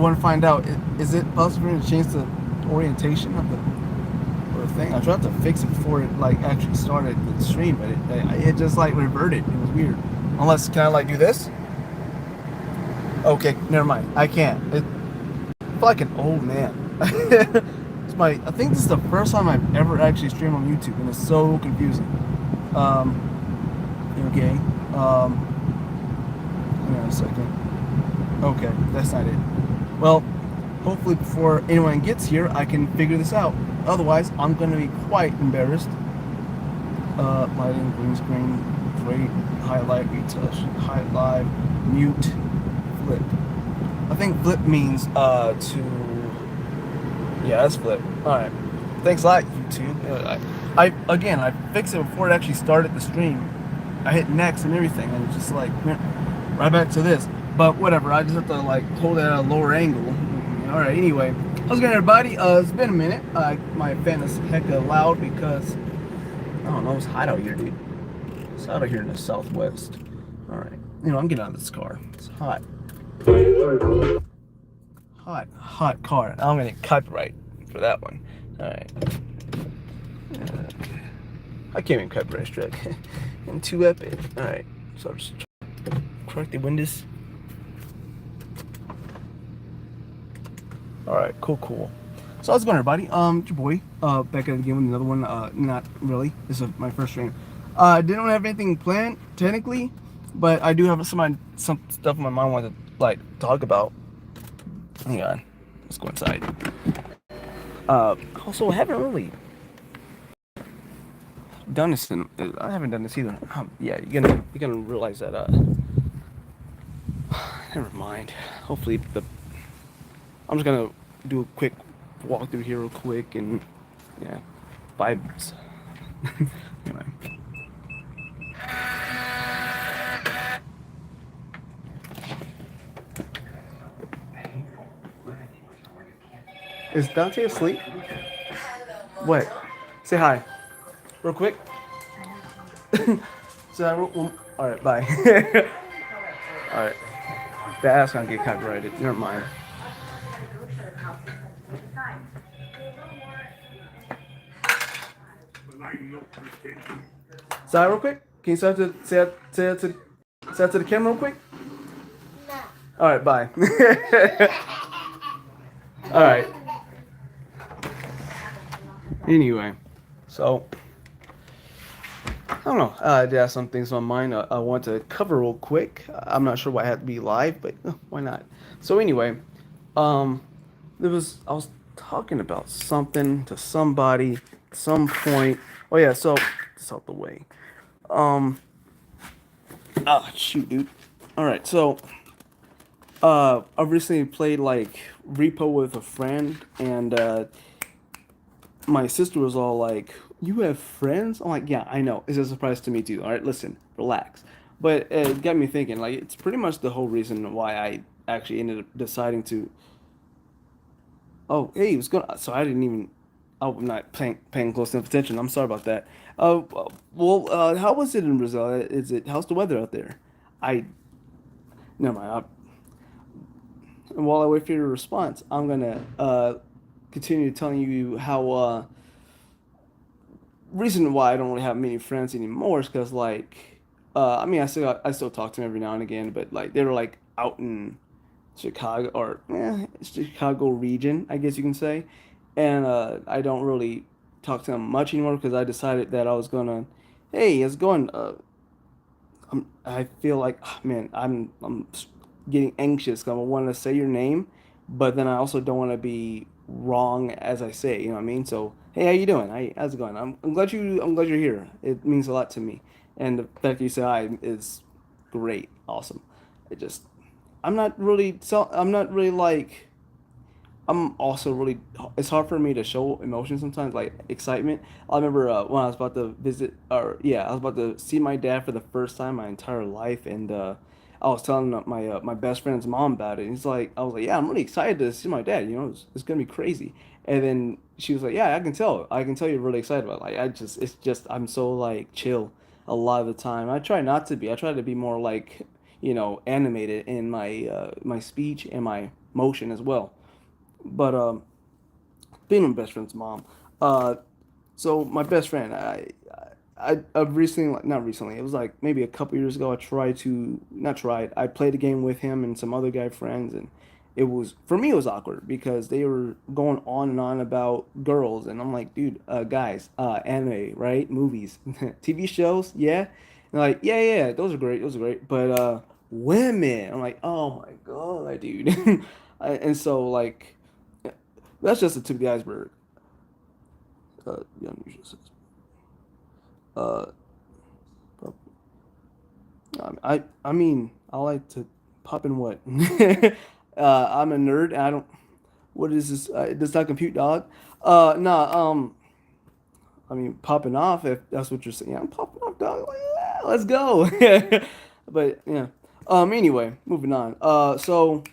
want to find out, is it possible to change the orientation of the thing? I tried to fix it before it like actually started the stream, but it just like reverted. It was weird. Unless, can I like do this? Okay, never mind. I can't. I feel like an old man. I think this is the first time I've ever actually streamed on YouTube, and it's so confusing. Um, okay. Hang on a second. Okay, that's not it. Well, hopefully before anyone gets here, I can figure this out. Otherwise, I'm going to be quite embarrassed. Lighting, green screen, great, highlight, retouch, highlight, mute, flip. I think flip means to. Yeah, that's flip. All right. Thanks a lot, YouTube. I fixed it before it actually started the stream. I hit next and everything, and it just like went right back to this. But whatever. I just have to like hold it at a lower angle. All right. Anyway, how's it going, everybody? It's been a minute. My fan is hecka loud because I don't know. It's hot out here, dude. It's hot out here in the Southwest. All right. I'm getting out of this car. It's hot. Hot car. I'm gonna copyright for that one. All right. I can't even copyright strike. I'm too epic. All right. So I'll just crack the windows. All right. Cool. So how's it going, everybody? It's your boy. Back at it again with another one. Not really. This is my first stream. I didn't have anything planned technically, but I do have some stuff in my mind I want to like talk about. Hang on, let's go inside. Also, I haven't really done this. I haven't done this either. Yeah, you're gonna realize that. Never mind. Hopefully, I'm just gonna do a quick walkthrough here, real quick, and yeah, vibes. Anyway. Is Dante asleep? What? Say hi. Real quick. Alright, bye. Alright. That's gonna get copyrighted. Never mind. Say hi real quick. Can you say that to the camera real quick? No. Alright, bye. Alright. Anyway, so I don't know. I did have some things on my mind I want to cover real quick. I'm not sure why I had to be live, but why not? So anyway, I was talking about something to somebody at some point. Oh yeah, so it's out the way. Shoot, dude. All right, so I recently played like Repo with a friend, and my sister was all like, "You have friends?" I'm like, "Yeah, I know. It's a surprise to me too." All right, listen, relax. But it got me thinking. Like, it's pretty much the whole reason why I actually ended up deciding to. Oh, hey, what's going on? So I didn't even. Oh, I'm not paying close enough attention. I'm sorry about that. How was it in Brazil? How's the weather out there? I Never mind. And while I wait for your response, I'm gonna continue telling you how reason why I don't really have many friends anymore is because like I mean I still talk to them every now and again, but like they were like out in Chicago or Chicago region, I guess you can say, and I don't really talk to them much anymore because I decided that I was gonna, hey, how's it going? I feel like, man, I'm getting anxious because I want to say your name, but then I also don't want to be wrong as I say it, you know what I mean? So, hey, how you doing? How's it going? I'm glad you're here. It means a lot to me, and the fact that you say hi is great, awesome. It just, I'm not really like I'm also really. It's hard for me to show emotion sometimes, like excitement. I remember when I was about to visit, or yeah, I was about to see my dad for the first time my entire life, and I was telling my best friend's mom about it. And he's like, I was like, yeah, I'm really excited to see my dad. It's gonna be crazy. And then she was like, yeah, I can tell. I can tell you're really excited about it. Like it's just I'm so like chill a lot of the time. I try not to be. I try to be more like animated in my my speech and my motion as well. But being my best friend's mom, uh, so my best friend, I recently, like, not recently, it was like maybe a couple years ago. I tried to not tried. I played a game with him and some other guy friends, and it was for me it was awkward because they were going on and on about girls, and I'm like, dude, guys, anime, right? Movies, TV shows, yeah. And like, yeah, yeah, those are great, but women, I'm like, oh my god, dude, and so like, that's just the tip of the iceberg. Young musicians. Uh, I mean, I like to pop in what? I'm a nerd. I don't. What is this? Does that compute, dog? Nah. I mean, popping off. If that's what you're saying, yeah, I'm popping off, dog. Like, yeah, let's go. But yeah. Anyway, moving on. So,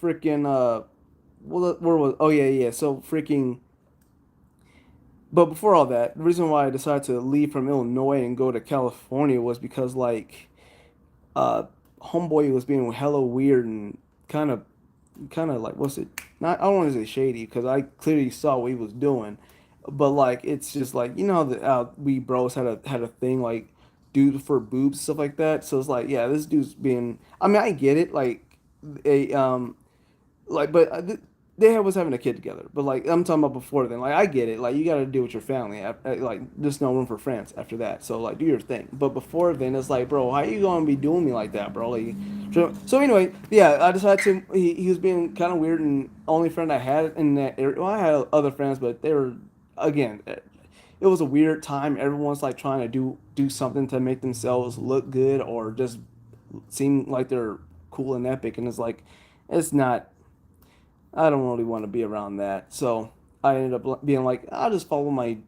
freaking. Where was? Oh yeah, yeah. So freaking. But before all that, the reason why I decided to leave from Illinois and go to California was because like uh homeboy was being hella weird and kind of like what's it, not, I don't want to say shady because I clearly saw what he was doing, but like it's just like you know how we bros had a thing like dude for boobs stuff like that. So it's like yeah, this dude's being, I mean I get it like a like, but was having a kid together. But like I'm talking about before then. Like I get it. Like you got to deal with your family. Like there's no room for friends after that. So like do your thing. But before then, it's like, bro, how you gonna be doing me like that, bro? Like, so anyway, yeah, I decided to. He was being kind of weird, and only friend I had in that area. Well, I had other friends, but they were again. It was a weird time. Everyone's like trying to do something to make themselves look good or just seem like they're cool and epic, and it's like it's not. I don't really want to be around that. So I ended up being like, I'll just follow my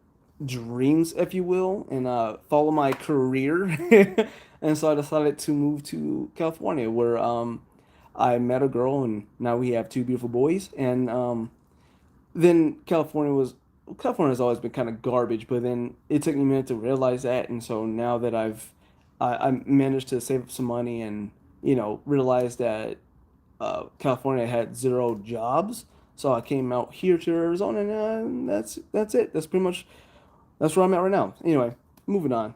dreams, if you will, and follow my career. And so I decided to move to California, where I met a girl, and now we have two beautiful boys. And then California has always been kind of garbage, but then it took me a minute to realize that, and so now that I managed to save up some money and realized that California had zero jobs, so I came out here to Arizona, and that's it. That's where I'm at right now. Anyway, moving on.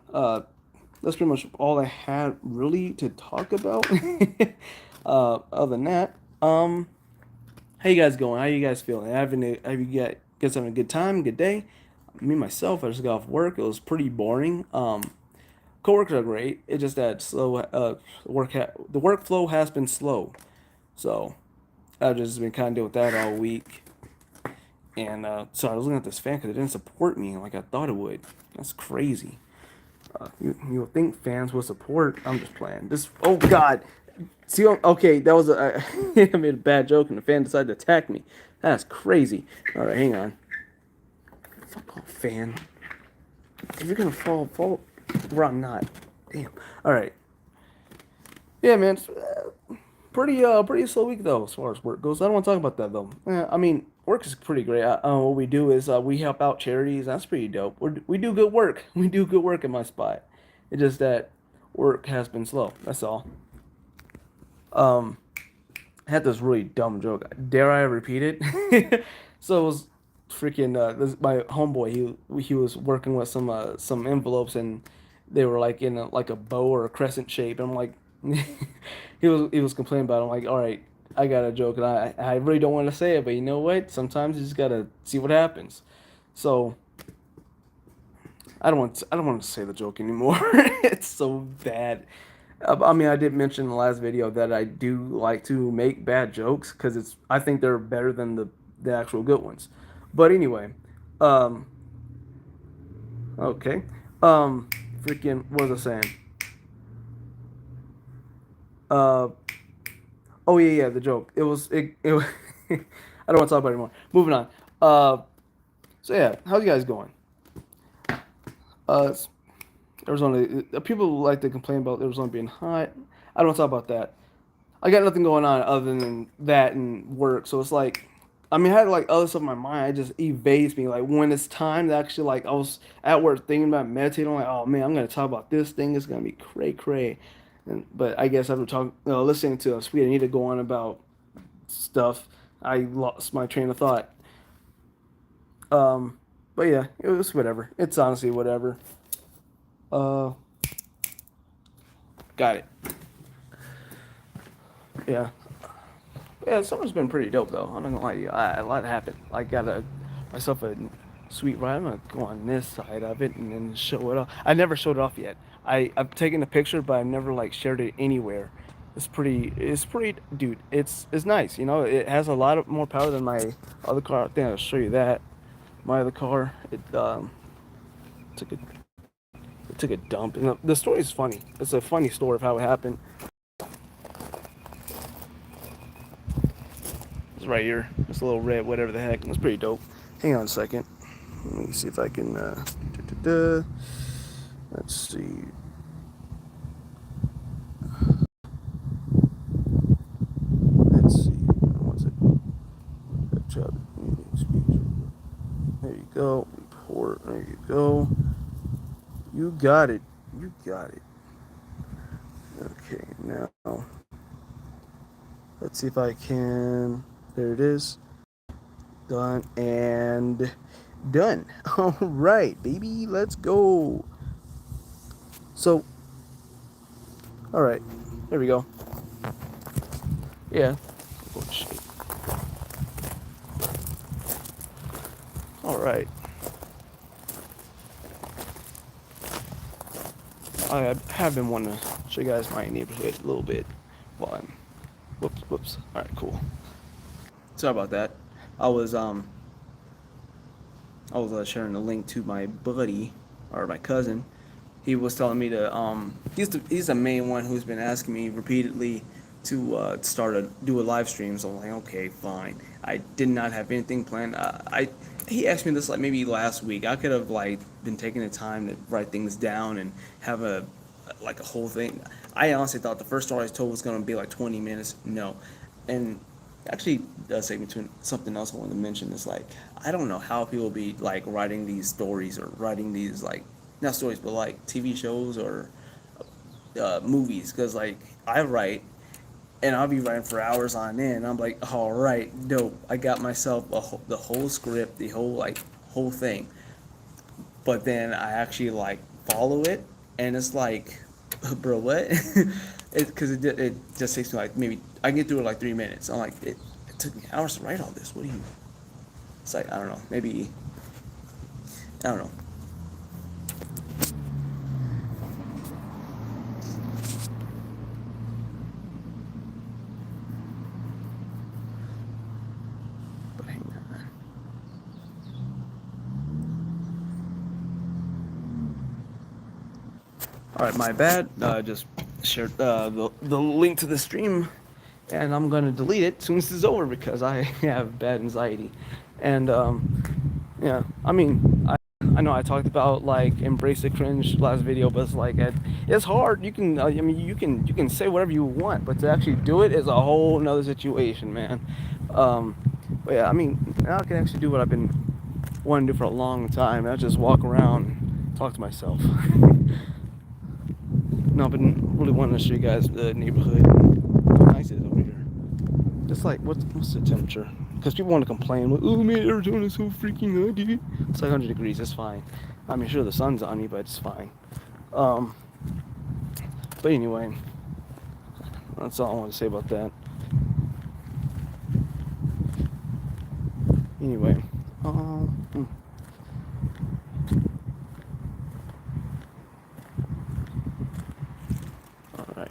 That's pretty much all I had really to talk about. Other than that, how you guys going? How you guys feeling? Have you guys having a good time, good day? Me myself, I just got off work. It was pretty boring. Coworkers are great. It's just that slow. The workflow has been slow. So I've just been kind of dealing with that all week. And so I was looking at this fan because it didn't support me like I thought it would. That's crazy. You would think fans would support. I'm just playing. This. Oh God. See. Okay, that was I made a bad joke and the fan decided to attack me. That's crazy. All right, hang on. Fuck off, fan. If you're gonna fall where I'm not. Damn. All right. Yeah, man. Pretty slow week though, as far as work goes. I don't want to talk about that though. I mean, work is pretty great. What we do is we help out charities. That's pretty dope. We do good work. We do good work in my spot. It's just that work has been slow. That's all. Um, I had this really dumb joke. Dare I repeat it? So it was freaking my homeboy. He was working with some envelopes and they were like in like a bow or a crescent shape. And I'm like, he was complaining about it. I'm like, all right, I got a joke and I really don't want to say it, but you know what? Sometimes you just gotta see what happens. So I don't want to say the joke anymore. It's so bad. I mean, I did mention in the last video that I do like to make bad jokes because I think they're better than the actual good ones. But anyway, um, okay, freaking, what was I saying? Uh, oh yeah, yeah, the joke. It was I don't want to talk about it anymore. Moving on. Uh, so yeah, how's you guys going? Uh, Arizona. People like to complain about Arizona being hot. I don't want to talk about that. I got nothing going on other than that and work. So it's like, I mean, I had like other stuff in my mind. It just evades me. Like when it's time to actually like, I was at work thinking about meditating. I'm like, oh man, I'm gonna talk about this thing. It's gonna be cray cray. And but I guess after listening to Sweet Anita go on about stuff, I lost my train of thought. Um, but yeah, it was whatever. It's honestly whatever. Uh, got it. Yeah, yeah. Summer's been pretty dope though. I'm not gonna lie to you. A lot happened. I got myself a sweet ride. I'm gonna go on this side of it and then show it off. I never showed it off yet. I've taken a picture, but I've never like shared it anywhere. It's pretty. It's pretty, dude. It's nice. You know, it has a lot of more power than my other car. I think I'll show you that. My other car. It took a it took a dump. And the story is funny. It's a funny story of how it happened. It's right here. It's a little red, whatever the heck. It's pretty dope. Hang on a second. Let me see if I can. Let's see. Let's see. What's it? Good job. There you go. Report. There you go. You got it. You got it. Okay, now let's see if I can. There it is. Done and done. All right, baby. Let's go. So, all right. There we go. Yeah. Oh, shit. All right. I have been wanting to show you guys my neighborhood a little bit while I'm. Whoops. All right, cool. Sorry about that. I was um I was sharing a link to my buddy or my cousin. He was telling me to he's the main one who's been asking me repeatedly to do a live stream. So I'm like, okay, fine. I did not have anything planned. I He asked me this like maybe last week. I could have like been taking the time to write things down and have a whole thing. I honestly thought the first story I told was gonna be like 20 minutes. No, and actually does take me to something else I wanted to mention. Is like I don't know how people be like writing these stories or writing these like not stories but like TV shows or movies because like I write and I'll be writing for hours on end. I'm like, all right, dope. I got myself the whole script, the whole thing. But then I actually like follow it, and it's like, bro, what? Because it just takes me like maybe I can get through it in like 3 minutes. I'm like, it took me hours to write all this. What do you? It's like I don't know, maybe I don't know. But hang on. All right, my bad. Just shared the link to the stream, and I'm gonna delete it as soon as this is over because I have bad anxiety, and yeah, I mean, I know I talked about like embrace the cringe last video, but it's like it's hard. You can I mean you can say whatever you want, but to actually do it is a whole nother situation, man. Um, but yeah, I mean now I can actually do what I've been wanting to do for a long time. I just walk around, and talk to myself. No, I've been really wanting to show you guys the neighborhood. How nice it is over here. Just like, what's the temperature? Because people want to complain, like, oh man, Arizona's so freaking hot, dude. It's like 100 degrees, it's fine. I mean, sure, the sun's on me, but it's fine. Um, but anyway, that's all I want to say about that. Anyway, um, all right.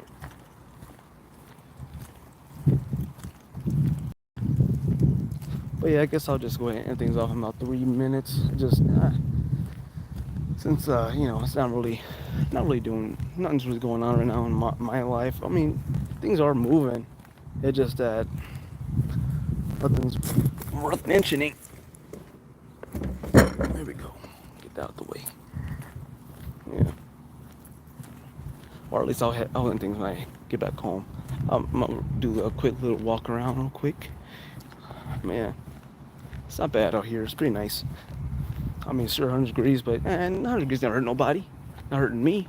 But yeah, I guess I'll just go ahead and end things off in about 3 minutes. Just since you know it's not really doing nothing's really going on right now in my life. I mean, things are moving. It's just that nothing's worth mentioning. There we go. Get that out the way. Yeah. Or at least I'll end things when I get back home. I'm gonna do a quick little walk around real quick. Man, it's not bad out here. It's pretty nice. I mean, sure, 100 degrees, but 100 degrees never hurt nobody. Not hurting me.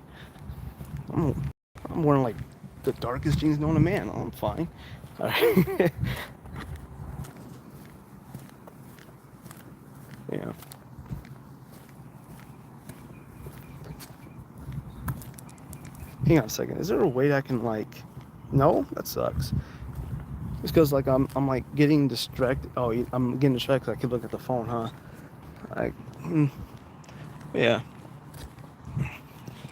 I'm, I'm wearing like the darkest jeans known to man. I'm fine. All right. Yeah. Hang on a second. Is there a way that I can like? No, that sucks. It's because like I'm like getting distracted. Oh, I'm getting distracted 'cause I keep looking at the phone, huh? Like, yeah.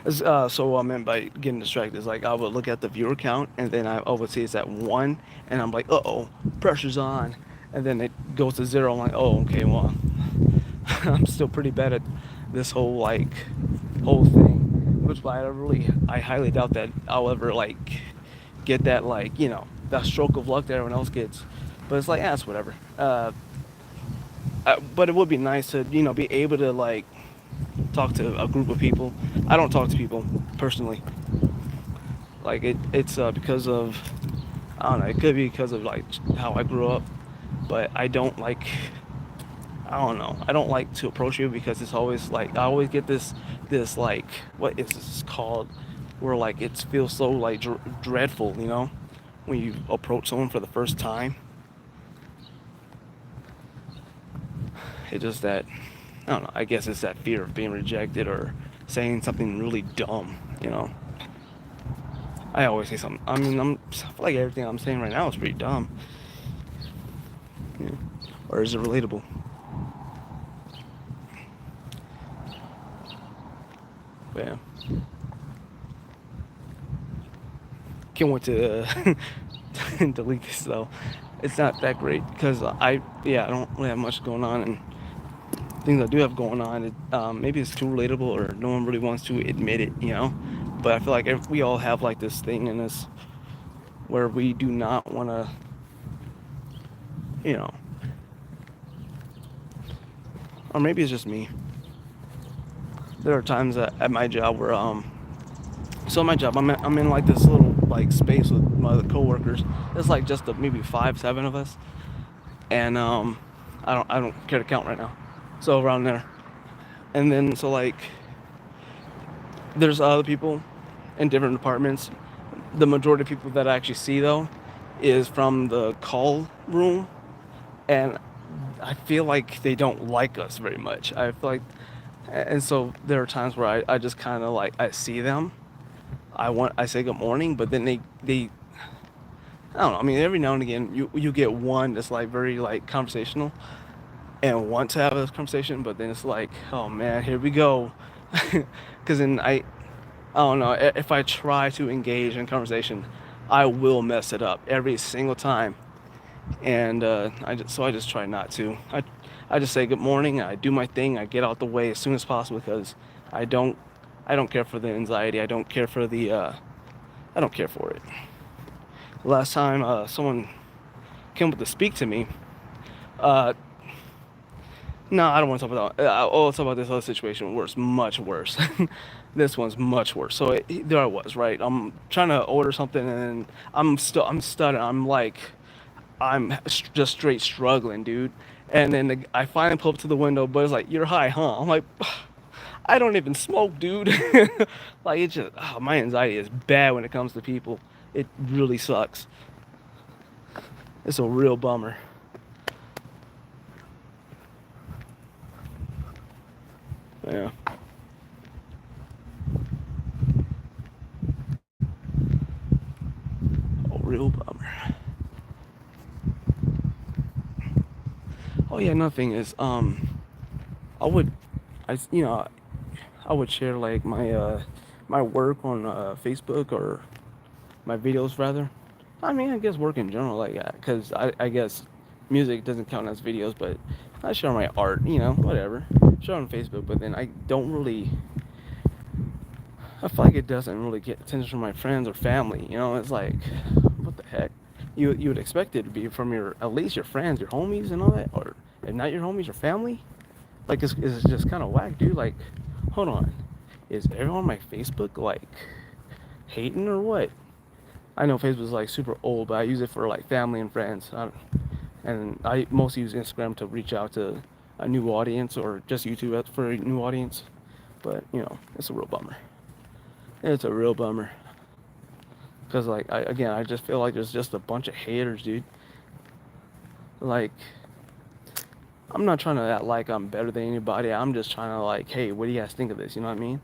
So what I meant by getting distracted is like I would look at the viewer count and then I would see it's at one and I'm like, uh-oh, pressure's on. And then it goes to zero. I'm like, oh, okay, well, I'm still pretty bad at this whole thing. Which why I highly doubt that I'll ever like get that that stroke of luck that everyone else gets. But it's like, it's whatever. But it would be nice to be able to like talk to a group of people. I don't talk to people personally. Like it's because of I don't know. It could be because of like how I grew up, but I don't like. I don't know. I don't like to approach you because it's always like I always get this like what is this called, where like it feels so like dreadful, when you approach someone for the first time. It's just that I don't know. I guess it's that fear of being rejected or saying something really dumb. I always say something. I mean, I feel like everything I'm saying right now is pretty dumb. Yeah. Or is it relatable? But yeah. Can't wait to delete this though. It's not that great because I don't really have much going on, and things I do have going on, maybe it's too relatable or no one really wants to admit it. But I feel like we all have like this thing in us where we do not want to, you know, or maybe it's just me. There are times at my job where so my job I'm in like this little like space with my other coworkers. It's like just maybe 5, 7 of us, and I don't care to count right now. So around there, and then so like there's other people in different departments. The majority of people that I actually see though is from the call room, and I feel like they don't like us very much. I feel like, and so there are times where I just kind of like I see them. I say good morning, but then they I don't know. I mean, every now and again you get one that's like very like conversational and want to have a conversation, but then it's like, oh man, here we go. Because then I don't know. If I try to engage in conversation, I will mess it up every single time. And I just try not to. I just say good morning. I do my thing. I get out the way as soon as possible because I don't I don't care for the anxiety. I don't care for it. Last time someone came up to speak to me, uh, no, I don't want to talk about that. I'll talk about this other situation where it's much worse. This one's much worse. So there I was, right? I'm trying to order something and I'm stuttering. Just straight struggling, dude. And then I finally pull up to the window, but it's like, you're high, huh? I'm like, I don't even smoke, dude. Like, my anxiety is bad when it comes to people. It really sucks. It's a real bummer. Yeah, a real bummer. Oh yeah, another thing is, I would, I, you know, I would share like my work on Facebook or my videos rather. I mean, I guess work in general, like, cause I guess music doesn't count as videos, but I share my art, whatever. Share on Facebook, but then I don't really. I feel like it doesn't really get attention from my friends or family. It's like, what the heck? You would expect it to be from your at least your friends, your homies, and all that, or if not your homies, your family. Like it's just kind of whack, dude. Like, hold on, is everyone on my Facebook like hating or what? I know Facebook's like super old, but I use it for like family and friends. And I mostly use Instagram to reach out to a new audience or just YouTube for a new audience. But it's a real bummer. It's a real bummer because like I just feel like there's just a bunch of haters, dude. Like I'm not trying to act like I'm better than anybody. I'm just trying to like, hey, what do you guys think of this? You know what I mean?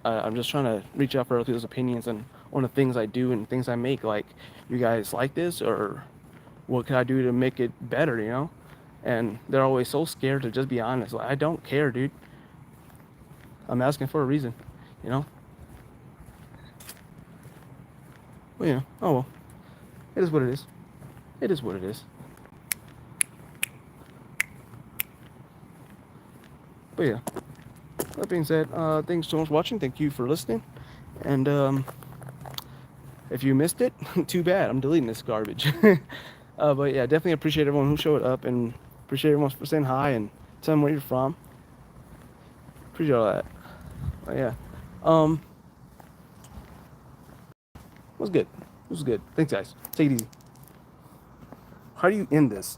I'm just trying to reach out for other people's opinions on the things I do and things I make. Like, you guys like this, or what can I do to make it better? You know? And they're always so scared to just be honest. Like, I don't care, dude. I'm asking for a reason. You know? Well, yeah. Oh well. It is what it is. It is what it is. But yeah. That being said, thanks so much for watching. Thank you for listening. And if you missed it, too bad. I'm deleting this garbage. But yeah, definitely appreciate everyone who showed up, and appreciate everyone for saying hi and telling where you're from. Appreciate all that. But yeah. Um, it was good. It was good. Thanks, guys. Take it easy. How do you end this?